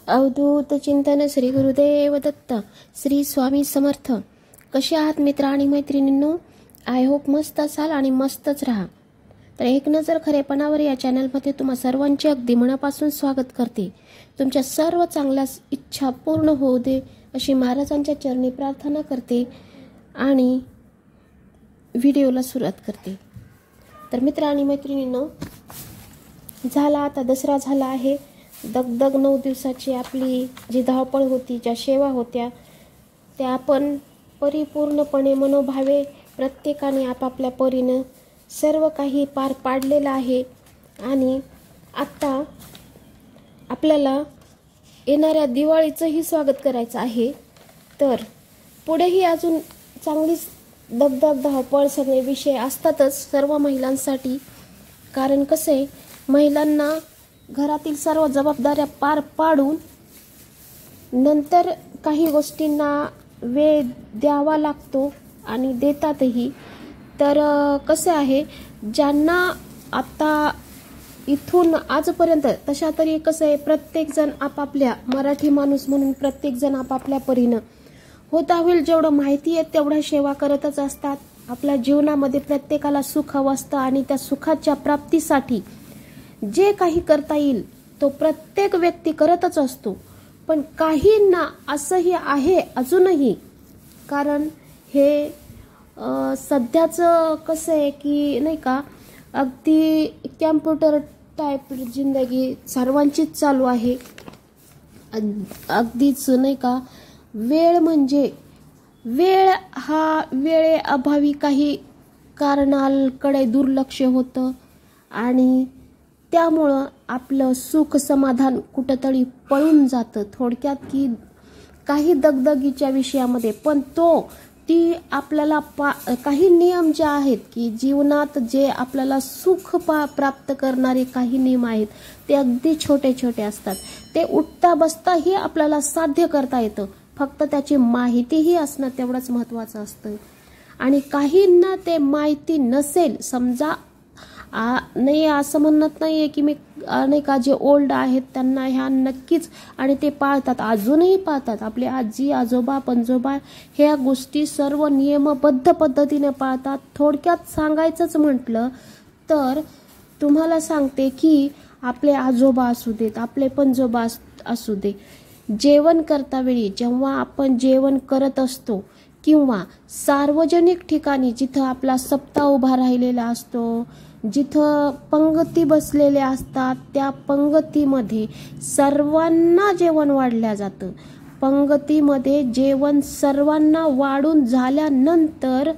अवधूत चिंतन श्री गुरुदेव दत्त श्री स्वामी समर्थ. कसे आहात मित्र आणि मैत्रिणींनो? आय होप मस्त असाल आणि मस्तच राहा. तर एक नजर खरेपणावर या चॅनलमध्ये तुम्हा सर्वांचे अगदी मनापासून स्वागत करते. तुमच्या सर्व चांगल्या इच्छा पूर्ण होऊ दे अशी महाराजांच्या चरणी प्रार्थना करते आणि व्हिडिओला सुरुवात करते. तर मित्र आणि मैत्रिणींनो, झाला आता दसरा झाला आहे. दगदग 9 दिवसाची आपली जी धावपळ होती, ज्या सेवा होत्या, त्या आपण परिपूर्णपणे मनोभावे प्रत्येकाने आपापल्या परीनं सर्व काही पार पाडलेलं आहे. आणि आता आपल्याला येणाऱ्या दिवाळीचंही स्वागत करायचं आहे. तर पुढेही अजून चांगलीच दगदग धावपळ सगळे विषय असतातच सर्व महिलांसाठी. कारण कसं आहे, महिलांना घरातील सर्व जबाबदाऱ्या पार पाडून नंतर काही गोष्टींना वेळ द्यावा लागतो आणि देतातही. तर कसं आहे, ज्यांना आता इथून आजपर्यंत तशा तरी कसं आहे, प्रत्येकजण आपापल्या मराठी माणूस म्हणून प्रत्येकजण आपापल्या परीनं होता होईल जेवढं माहिती आहे तेवढा सेवा करतच असतात. आपल्या जीवनामध्ये प्रत्येकाला सुख हवं असतं आणि त्या सुखाच्या प्राप्तीसाठी जे काही करता येईल तो प्रत्येक व्यक्ती करतच असतो. पण काहींना असंही आहे अजूनही, कारण हे सध्याचं कसं आहे की नाही का, अगदी कॅम्प्युटर टाईप जिंदगी सर्वांचीच चालू आहे. अगदीच नाही का, वेळ म्हणजे वेळ हा वेळेअभावी काही कारणांकडे दुर्लक्ष होतं आणि त्यामुळं आपलं सुख समाधान कुठंतरी पळून जातं. थोडक्यात की काही दगदगीच्या विषयामध्ये, पण ती आपल्याला काही नियम जे आहेत की जीवनात जे आपल्याला सुख प्राप्त करणारे काही नियम आहेत ते अगदी छोटे छोटे असतात. ते उठता बसताही आपल्याला साध्य करता येतं, फक्त त्याची माहितीही असणं तेवढंच महत्त्वाचं असतं. आणि काहींना ते माहिती नसेल, समजा नाही असं म्हणत नाहीये की मी नाही का, जे ओल्ड आहेत त्यांना ह्या नक्कीच आणि ते पाळतात, अजूनही पाळतात. आपले आजी आजोबा पणजोबा ह्या गोष्टी सर्व नियमबद्ध पद्धतीने पाळतात. थोडक्यात सांगायचंच म्हटलं तर तुम्हाला सांगते की आपले आजोबा असू देत, आपले पणजोबा असू दे, जेवण करता वेळी जेव्हा आपण जेवण करत असतो किंवा सार्वजनिक ठिकाणी जिथं आपला सप्ताह उभा राहिलेला असतो, जिथं पंगती बसलेल्या असतात, त्या पंगतीमध्ये सर्वांना जेवण वाढल्या जातं. पंगतीमध्ये जेवण सर्वांना वाढून झाल्यानंतर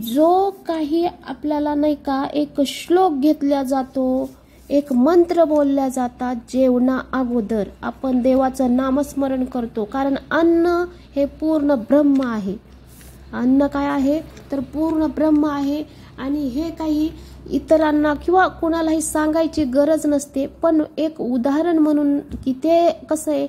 जो काही आपल्याला नाही का एक श्लोक घेतला जातो, एक मंत्र बोलल्या जातात. जेवणा अगोदर आपण देवाचं नामस्मरण करतो, कारण अन्न हे पूर्ण ब्रह्म आहे. अन्न काय आहे तर पूर्ण ब्रह्म आहे. आणि हे काही इतरांना किंवा कुणालाही सांगायची गरज नसते, पण एक उदाहरण म्हणून की ते कसं आहे,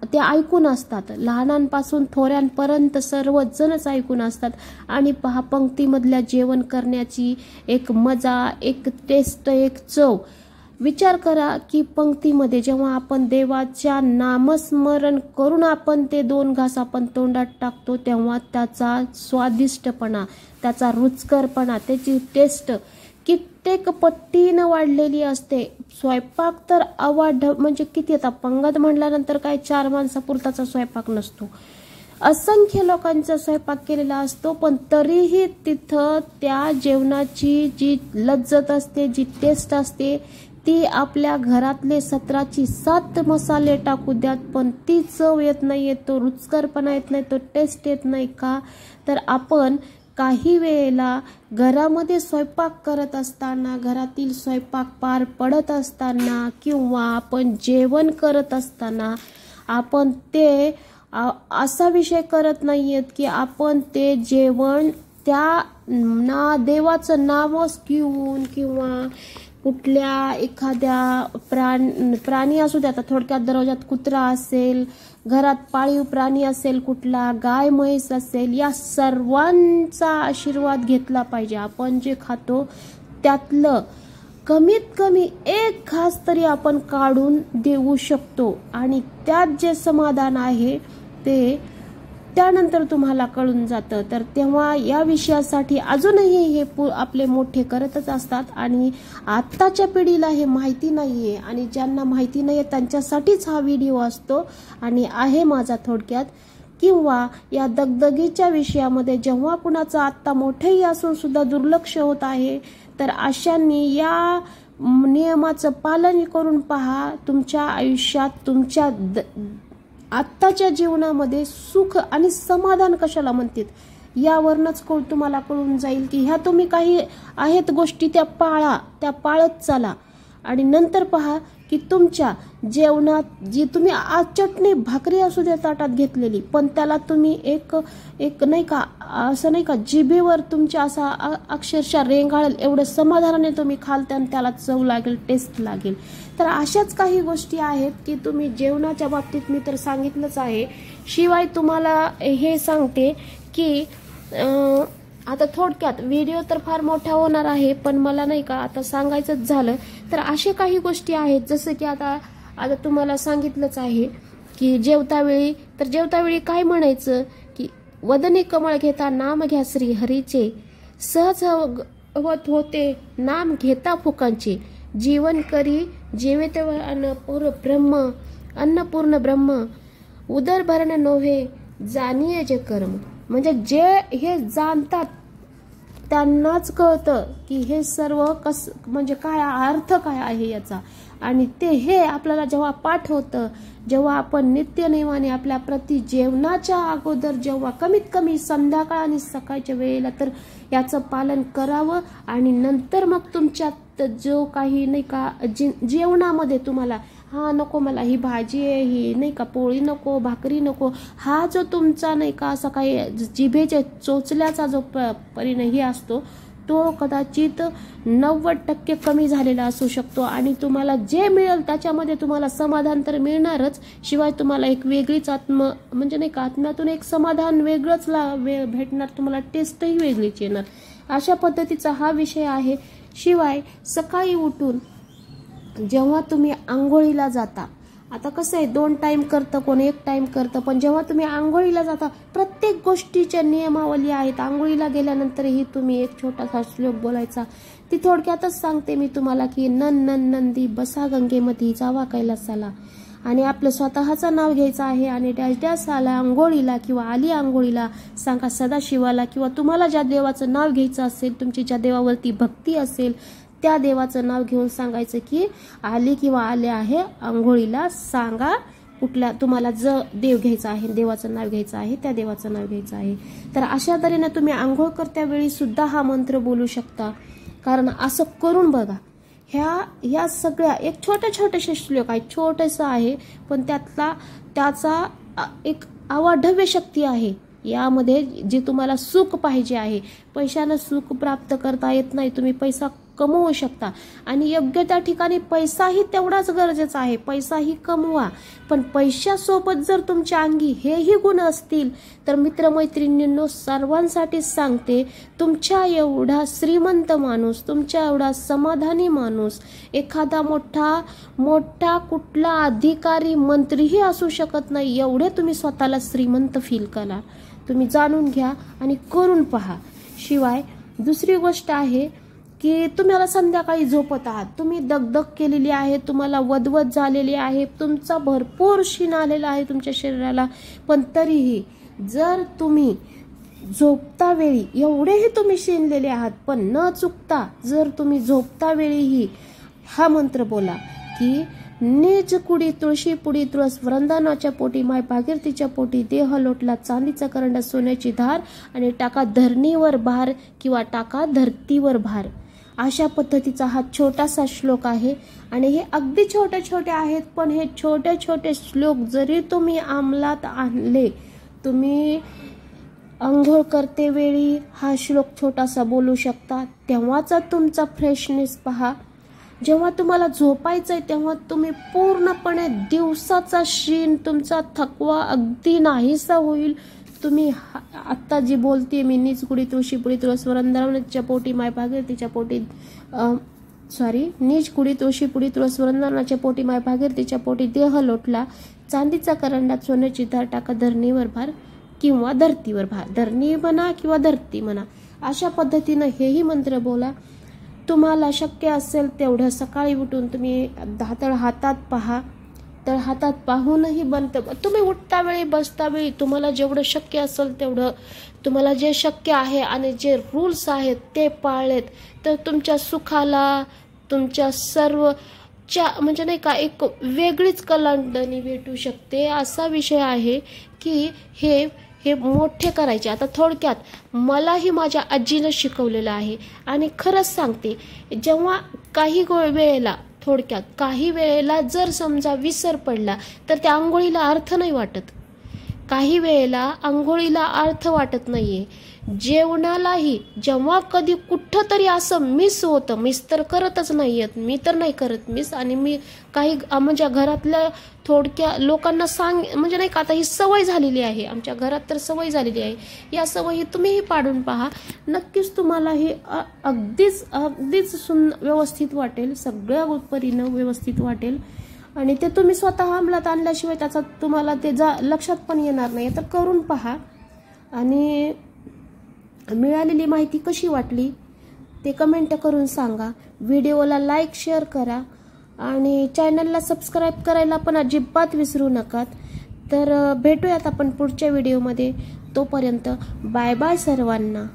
ते ऐकून असतात. लहानांपासून थोऱ्यांपर्यंत सर्वजणच ऐकून असतात. आणि पहा, पंक्तीमधल्या जेवण करण्याची एक मजा, एक टेस्ट, एक चव. विचार करा की पंक्तीमध्ये जेव्हा आपण देवाच्या नामस्मरण करून आपण ते 2 घास आपण तोंडात टाकतो, तेव्हा त्याचा स्वादिष्टपणा, त्याचा रुचकरपणा, त्याची टेस्ट कित्येक पट्टीनं वाढलेली असते. स्वयंपाक तर अवाढ म्हणजे किती, आता पंगत म्हणल्यानंतर काय 4 माणसापुरताचा स्वयंपाक नसतो, असंख्य लोकांचा स्वयंपाक केलेला असतो. पण तरीही तिथं त्या जेवणाची जी लज्जत असते, जी टेस्ट असते, ती आपल्या घरातले 17ची 7 मसाले टाकू द्यात, पण ती चव येत नाही, तो रुचकरपणा येत नाही, तो टेस्ट येत नाही. का तर आपण काही वेळेला घरामध्ये स्वयंपाक करत असताना, घरातील स्वयंपाक पार पडत असताना किंवा आपण जेवण करत असताना आपण ते असा विषय करत नाहीयेत की आपण ते जेवण त्या देवाचं नावच घेऊन किंवा कुठल्या एखाद्या प्राणी असू द्या. आता थोडक्यात दरवाजात कुत्रा असेल, घरात पाळीव प्राणी असेल, कुठला गाय म्हैस असेल, या सर्वांचा आशीर्वाद घेतला पाहिजे. आपण जे खातो त्यातलं कमीत कमी एक घास तरी आपण काढून देऊ शकतो आणि त्यात जे समाधान आहे ते त्यानंतर तुम्हाला कळून जातं. तर तेव्हा या विषयासाठी अजूनही हे आपले मोठे करतच असतात आणि आत्ताच्या पिढीला हे माहिती नाहीये आणि ज्यांना माहिती नाहीये त्यांच्यासाठीच हा व्हिडिओ असतो आणि आहे माझा थोडक्यात. किंवा या दगदगीच्या विषयामध्ये जेव्हा कुणाचं आत्ता मोठेही असून सुद्धा दुर्लक्ष होत आहे तर अशांनी या नियमाचं पालन करून पहा. तुमच्या आयुष्यात तुमच्या आत्ताच्या जीवनामध्ये सुख आणि समाधान कशाला म्हणतात यावरनच तुम्हाला कळून जाईल की ह्या तुम्ही काही आहेत गोष्टी त्या पाळत चाला आणि नंतर पहा की तुमच्या जेवणात जी तुम्ही आज चटणी भाकरी असू दे ताटात घेतलेली पण त्याला तुम्ही एक नाही का असं नाही का जिभेवर तुमच्या असा अक्षरशः रेंगाळेल एवढं समाधानाने तुम्ही खाल त्याला चव लागेल, टेस्ट लागेल. तर अशाच काही गोष्टी आहेत की तुम्ही जेवणाच्या बाबतीत मी तर सांगितलंच आहे. शिवाय तुम्हाला हे सांगते की आता थोडक्यात व्हिडिओ तर फार मोठा होणार आहे पण मला नाही का आता सांगायचंच झालं तर अशा काही गोष्टी आहेत जसं की आता तुम्हाला सांगितलंच आहे की जेवतावेळी काय म्हणायचं की वदने कमळ घेता नाम घ्या श्री हरीचे, सहज होत होते नाम घेता फुकांचे, जीवन करी जेवे अन्नपूर्ण ब्रह्म, उदर भरण नव्हे जाणीये जे कर्म. म्हणजे जे हे जाणतात त्यांनाच कळतं की हे सर्व म्हणजे काय अर्थ काय आहे याचा आणि ते हे आपल्याला जेव्हा पाठ होतं जेव्हा आपण नित्यनेमाने आपल्या प्रति जेवणाच्या अगोदर जेव्हा कमीत कमी संध्याकाळ आणि सकाळच्या वेळेला तर याचं पालन करावं आणि नंतर मग तुमच्यात जो काही नाही का जेवणामध्ये तुम्हाला हा नको मला ही भाजी आहे ही नाही का पोळी नको भाकरी नको हा जो तुमचा नाही का असा काही जिभेच्या चोचल्याचा जो परिणाम हे असतो तो कदाचित 90% कमी झालेला असू शकतो आणि तुम्हाला जे मिळेल त्याच्यामध्ये तुम्हाला समाधान तर मिळणारच शिवाय तुम्हाला एक वेगळीच म्हणजे नाही का आत्म्यातून एक समाधान वेगळंच भेटणार, तुम्हाला टेस्टही वेगळीच येणार. अशा पद्धतीचा हा विषय आहे. शिवाय सकाळी उठून जेव्हा तुम्ही आंघोळीला जाता आता कसं आहे 2 टाइम करतं कोण 1 टाइम करतं पण जेव्हा तुम्ही आंघोळीला जाता प्रत्येक गोष्टीच्या नियमावली आहेत. आंघोळीला गेल्यानंतरही तुम्ही एक छोटासा श्लोक बोलायचा ती थोडक्यातच सांगते मी तुम्हाला की नंदी बसा गंगेमध्ये जावा कैलासाला आणि आपलं स्वतःचं नाव घ्यायचं आहे आणि डॅश आला आंघोळीला किंवा आली आंघोळीला सांगा सदाशिवाला किंवा तुम्हाला ज्या देवाचं नाव घ्यायचं असेल तुमची ज्या देवावरती भक्ती असेल त्या देवाचं नाव घेऊन सांगायचं की आली किंवा आले आहे आंघोळीला सांगा कुठल्या तुम्हाला जो देव घ्यायचा आहे देवाचं नाव घ्यायचं आहे त्या देवाचं नाव घ्यायचं आहे. तर अशा तऱ्हेने तुम्ही आंघोळ करत्या वेळी सुद्धा हा मंत्र बोलू शकता. कारण असं करून बघा ह्या सगळ्या एक छोटे श्लोक आहे छोटंसं आहे पण त्याचा एक अवाढव्य शक्ती आहे. यामध्ये जे तुम्हाला सुख पाहिजे आहे पैशानं सुख प्राप्त करता येत नाही तुम्ही पैसा कमवू शकता आणि योग्य त्या ठिकाणी पैसाही तेवढाच गरजेचा आहे. पैसाही कमवा पण पैशासोबत जर तुमच्या अंगी हेही गुण असतील तर मित्रमैत्रिणींनो सर्वांसाठी सांगते तुमच्या एवढा श्रीमंत माणूस तुमच्या एवढा समाधानी माणूस एखादा मोठा कुठला अधिकारी मंत्रीही असू शकत नाही. एवढे तुम्ही स्वतःला श्रीमंत फील करा. तुम्ही जाणून घ्या आणि करून पहा. शिवाय दुसरी गोष्ट आहे की तुम्हाला संध्याकाळी झोपत आहात तुम्ही दगदग केलेली आहे तुम्हाला वदवद झालेली आहे तुमचा भरपूर शीण आलेला आहे तुमच्या शरीराला पण तरीही जर तुम्ही झोपता वेळी एवढेही तुम्ही शिनलेले आहात पण न चुकता जर तुम्ही झोपता वेळीही हा मंत्र बोला की निज कुडी तुळशी पुडी तुळस वृंदानाच्या पोटी माय भागीरथीच्या पोटी देह लोटला चांदीचा करंडा सोन्याची धार आणि टाका धरणीवर भार किंवा टाका धरतीवर भार. अशा पद्धतीचा हा छोटासा श्लोक आहे आणि हे अगदी छोटे आहेत पण हे छोटे श्लोक जरी तुम्ही अंमलात आणले तुम्ही अंघोळ करते वेळी हा श्लोक छोटासा बोलू शकता तेव्हाचा तुमचा फ्रेशनेस पहा. जेव्हा तुम्हाला झोपायचंय तेव्हा तुम्ही पूर्णपणे दिवसाचा शीण तुमचा थकवा अगदी नाहीसा होईल. तुम्ही आत्ता जी बोलते मी नीच कुडी तुळशी पुडी तुळस वृंदावनाच्या पोटी माय भागीरथीच्या पोटी नीच कुडी तुळशी पुडी तुळस वृंदावनाच्या पोटी माय भागीरथीच्या पोटी देह लोटला, चांदीचा करंडात सोन्याची धार टाका, धरणीवर भार किंवा धरतीवर भार. धरणी म्हणा किंवा धरती म्हणा, अशा पद्धतीनं हेही मंत्र बोला. तुम्हाला शक्य असेल तेवढं सकाळी उठून तुम्ही तळ हातात पहा. तळ हातात पाहूनही बनतं. तुम्ही उठता वेळी बसता वेळी तुम्हाला जेवढं शक्य असेल तेवढं, तुम्हाला जे शक्य आहे आणि जे रूल्स आहेत ते पाळलेत तर तुमच्या सुखाला, तुमच्या सर्वच्या म्हणजे नाही का एक वेगळीच कलांडणी भेटू शकते. असा विषय आहे की हे मोठे करायचे. आता थोडक्यात मलाही माझ्या आजीनं शिकवलेलं आहे आणि खरंच सांगते, जेव्हा काही वेळेला थोडक्यात काही वेळेला जर समजा विसर पडला तर त्या आंघोळीला अर्थ नाही वाटत. काही वेळेला आंघोळीला अर्थ वाटत नाहीये. जेवणालाही जेव्हा कधी कुठं तरी असं मिस होतं, मिस तर करतच नाहीयेत, मी तर नाही करत मिस. आणि मी काही म्हणजे घरातल्या थोडक्या लोकांना म्हणजे नाही का, आता ही सवय झालेली आहे, आमच्या घरात तर सवय झालेली आहे. या सवयी तुम्हीही पाडून पहा, नक्कीच तुम्हाला हे अगदीच व्यवस्थित वाटेल, सगळ्या परीनं व्यवस्थित वाटेल. आणि ते तुम्ही स्वतः अंमलात आणल्याशिवाय त्याचा तुम्हाला ते लक्षात पण येणार नाही. तर करून पहा. आणि मिळालेली माहिती कशी वाटली ते कमेंट करून सांगा. व्हिडिओला लाईक शेअर करा आणि चॅनलला सबस्क्राईब करायला पण अजिबात विसरू नका. तर भेटूयात आपण पुढच्या व्हिडिओमध्ये. तोपर्यंत बाय बाय सर्वांना.